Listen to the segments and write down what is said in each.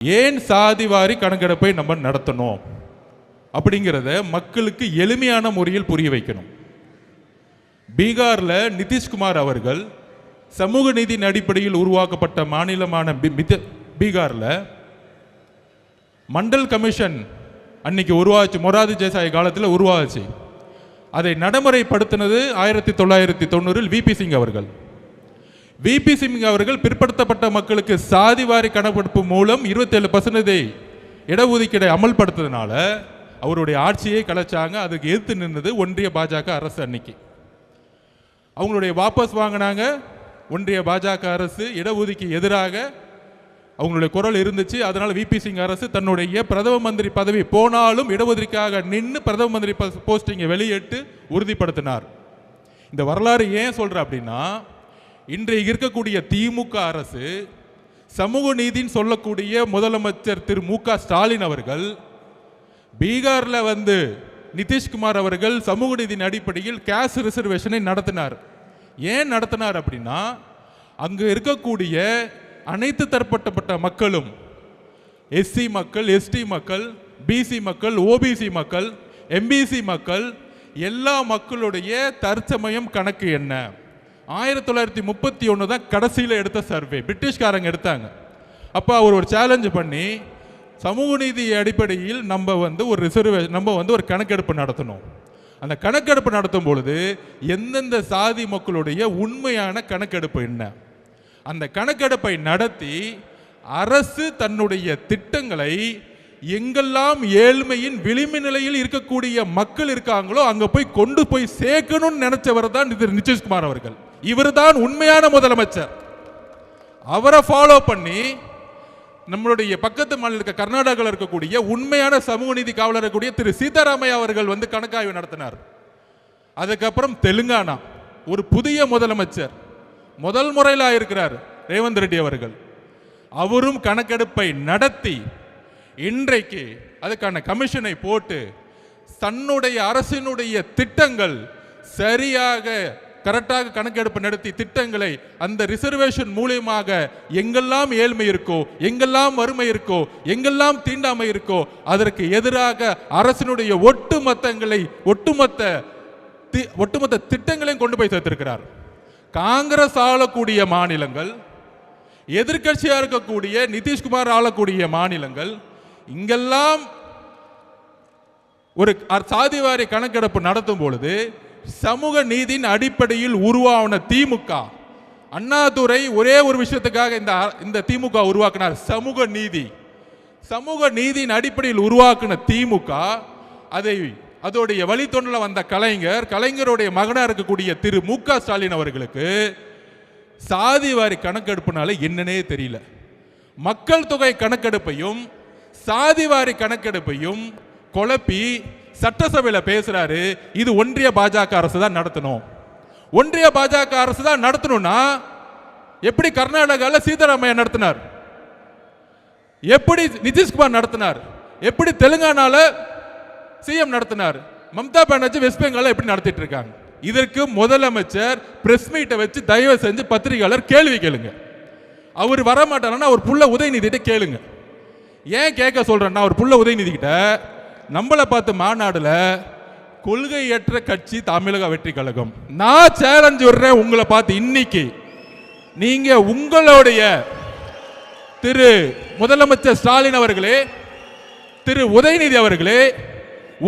ஏன் சாதிவாரி கணக்கெடுப்பை நம்ம நடத்தணும் அப்படிங்கிறத மக்களுக்கு எளிமையான முறையில் புரிய வைக்கணும். பீகாரில் நிதிஷ்குமார் அவர்கள் சமூக நீதியின் அடிப்படையில் உருவாக்கப்பட்ட மாநிலமான பீகாரில் மண்டல் கமிஷன் அன்னைக்கு உருவாச்சு. மொரார்ஜி தேசாய் காலத்தில் உருவாச்சு. அதை நடைமுறைப்படுத்தினது 1990 விபி சிங் அவர்கள். விபி சிங் அவர்கள் பிற்படுத்தப்பட்ட மக்களுக்கு சாதிவாரி கணக்கெடுப்பு மூலம் 27% இடஒதுக்கீடை அமல்படுத்ததுனால அவருடைய ஆட்சியை கலைச்சாங்க. அதுக்கு எதிர்த்து நின்றது ஒன்றிய பாஜக அரசு. அன்னைக்கு அவங்களுடைய வாபஸ் வாங்கினாங்க. ஒன்றிய பாஜக அரசு இடஒதுக்கீடு எதிராக அவங்களுடைய குரல் இருந்துச்சு. அதனால விபி சிங் அரசு தன்னுடைய பிரதம மந்திரி பதவி போனாலும் இடஒதுக்கீடாக நின்று பிரதம மந்திரி போஸ்டிங்கை வெளியிட்டு உறுதிப்படுத்தினார். இந்த வரலாறு ஏன் சொல்ற அப்படின்னா, இன்றைக்கு இருக்கக்கூடிய திமுக அரசு சமூக நீதின்னு சொல்லக்கூடிய முதலமைச்சர் திரு மு.க. ஸ்டாலின் அவர்கள் பீகாரில் நிதிஷ்குமார் அவர்கள் சமூக நீதியின் அடிப்படையில் கேஸ்ட் ரிசர்வேஷனை நடத்தினார். ஏன் நடத்தினார் அப்படின்னா, அங்கு இருக்கக்கூடிய அனைத்து தரப்பட்ட மக்களும், எஸ்சி மக்கள், எஸ்டி மக்கள், பிசி மக்கள், ஓபிசி மக்கள், எம்பிசி மக்கள், எல்லா மக்களுடைய தற்சமயம் கணக்கு என்ன? 1931 தான் கடைசியில் எடுத்த சர்வே, பிரிட்டிஷ்காரங்க எடுத்தாங்க. அப்போ அவர் ஒரு சேலஞ்சு பண்ணி சமூக நீதி அடிப்படையில் நம்ம ஒரு ரிசர்வேஷன், நம்ம ஒரு கணக்கெடுப்பு நடத்தணும். அந்த கணக்கெடுப்பு நடத்தும் பொழுது எந்தெந்த சாதி மக்களுடைய உண்மையான கணக்கெடுப்பு என்ன, அந்த கணக்கெடுப்பை நடத்தி அரசு தன்னுடைய திட்டங்களை எங்கெல்லாம் ஏழ்மையின் விளிம்பு நிலையில் இருக்கக்கூடிய மக்கள் இருக்காங்களோ அங்க போய் கொண்டு போய் சேர்க்கணும்னு நினைச்சவர் தான் நிதிஷ்குமார் அவர்கள். இவர் தான் உண்மையான முதலமைச்சர். அவரை ஃபாலோ பண்ணி நம்மளுடைய பக்கத்து மாநில கர்நாடகாவில் இருக்கக்கூடிய உண்மையான சமூக நீதி காவலர் இருக்கக்கூடிய திரு சீதாராமையா அவர்கள் கணக்காய்வு நடத்தினார். அதுக்கப்புறம் தெலுங்கானா ஒரு புதிய முதலமைச்சர் முதல் முறையில் இருக்கிறார் ரேவந்த் ரெட்டி அவர்கள். அவரும் கணக்கெடுப்பை நடத்தி இன்றைக்கு அதுக்கான கமிஷனை போட்டு தன்னுடைய அரசினுடைய திட்டங்கள் சரியாக கரெக்டாக கணக்கெடுப்பு நடத்தி திட்டங்களை அந்த ரிசர்வேஷன் மூலியமாக எங்கெல்லாம் ஏழ்மை இருக்கோ, எங்கெல்லாம் வறுமை இருக்கோ, எங்கெல்லாம் தீண்டாமை இருக்கோ அதற்கு எதிராக அரசினுடைய ஒட்டுமொத்த திட்டங்களையும் கொண்டு போய் சேர்த்திருக்கிறார். காங்கிரஸ் ஆளக்கூடிய மாநிலங்கள், எதிர்கட்சியா இருக்கக்கூடிய நிதிஷ்குமார் ஆளக்கூடிய மாநிலங்கள், இங்கெல்லாம் ஒரு சாதிவாரி கணக்கெடுப்பு நடத்தும் பொழுது சமூக நீதியின் அடிப்படையில் உருவான திமுக, அண்ணாதுரை ஒரே ஒரு விஷயத்துக்காக இந்த திமுக உருவாக்கினார், சமூக நீதி. சமூக நீதியின் அடிப்படையில் உருவாக்கின திமுக அதோடைய வழித்தொண்டில் வந்த கலைஞருடைய மகனாக இருக்கக்கூடிய திரு மு.க. ஸ்டாலின் அவர்களுக்கு சாதிவாரி கணக்கெடுப்புனால என்னன்னே தெரியல. மக்கள் தொகை கணக்கெடுப்பையும் சாதிவாரி கணக்கெடுப்பையும் குழப்பி சட்டசபையில் பேசுறாரு. இது ஒன்றிய பாஜக அரசு தான் நடத்தணும். ஒன்றிய பாஜக அரசு தான் நடத்தணும்னா எப்படி கர்நாடகாவில் சீதாராமையா நடத்தினார், எப்படி நிதிஷ்குமார் நடத்தினார், எப்படி தெலுங்கானால சிஎம் நடத்தினார், மம்தா பானர்ஜி வெஸ்ட் பெங்கால எப்படி நடத்திட்டு இருக்காங்க? இதற்கு முதலமைச்சர் பிரஸ் மீட்டை வச்சு தயவு செஞ்சு பத்திரிகையாளர் கேள்வி கேளுங்க. அவர் வரமாட்டாருன்னா அவர் புள்ள உதயநிதிட்ட கேளுங்க. ஏன் கேட்க சொல்றேன்னா, அவர் புள்ள உதயநிதி கிட்ட நம்மளை பார்த்து மாநாடுல கொள்கையற்ற கட்சி தமிழக வெற்றி கழகம், நான் சேலஞ்ச் விடுறேன் உங்களை பார்த்து, இன்னைக்கு நீங்க உங்களுடைய திரு முதலமைச்சர் ஸ்டாலின் அவர்களே, திரு உதயநிதி அவர்களே,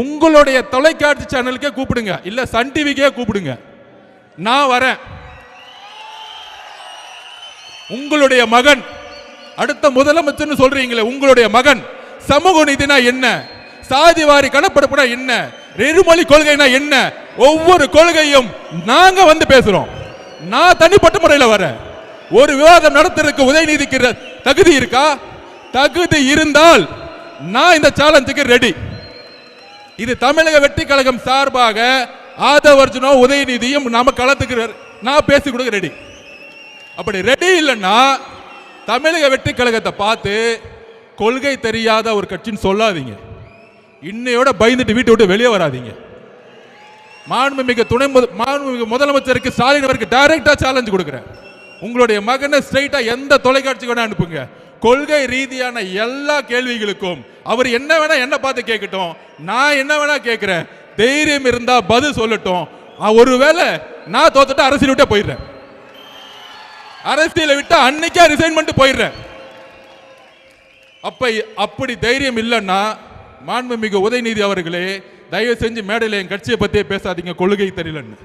உங்களுடைய தொலைக்காட்சி சேனலுக்கே கூப்பிடுங்க, இல்ல சன் டிவிக்கே கூப்பிடுங்க, நான் வரேன். உங்களுடைய மகன் அடுத்த முதலமைச்சர் சொல்றீங்களே, உங்களுடைய மகன் சமூக நீதினா என்ன, சாதிவாரி கணக்கெடுப்புனா என்ன, இருமொழி கொள்கைனா என்ன, ஒவ்வொரு கொள்கையும் நாங்க பேசுறோம். நான் தனிப்பட்ட முறையில் வரேன். ஒரு விவாதம் நடத்துறதுக்கு உதயநிதிக்கு தகுதி இருக்கா? தகுதி இருந்தால் நான் இந்த சேலஞ்சுக்கு ரெடி. இது தமிழக வெற்றி கழகம் சார்பாக ஆதவர்ஜுனோ உதயநிதியும் நாம களத்துக்கு நான் பேசி கொடுக்க ரெடி. அப்படி ரெடி இல்லைன்னா தமிழக வெற்றி கழகத்தை பார்த்து கொள்கை தெரியாத ஒரு கட்சின்னு சொல்லாதீங்க. இன்னையோட பயந்துட்டு வீட்டை விட்டு வெளியே வராதீங்க. மாண்புமிகு முதலமைச்சருக்கு ஸ்டாலின் அவருக்கு டைரக்டா சேலஞ்ச் கொடுக்கிறேன். உங்களுடைய மகனை ஸ்ட்ரைட்டா எந்த தொலைக்காட்சிக்கு வேணா அனுப்புங்க, கொள்கை ரீதியான எல்லா கேள்விகளுக்கும் அவர் என்ன வேணா என்ன பார்த்து கேட்கட்டும், நான் என்ன வேணா கேட்கிறேன், தைரியம் இருந்தா பதில் சொல்லட்டும். ஒருவேளை நான் தோத்துட்டு அரசியல் விட்டு போயிடுறேன், அரசியலை விட்டு அன்னைக்கே ரிசைன் பண்ணிட்டு போயிடுறேன். அப்படி தைரியம் இல்லைன்னா மாண்புமிகு உதயநிதி அவர்களே, தயவு செஞ்சு மேடையில் என் கட்சியை பத்தியே பேசாதீங்க, கொள்கை தெரியலன்னு.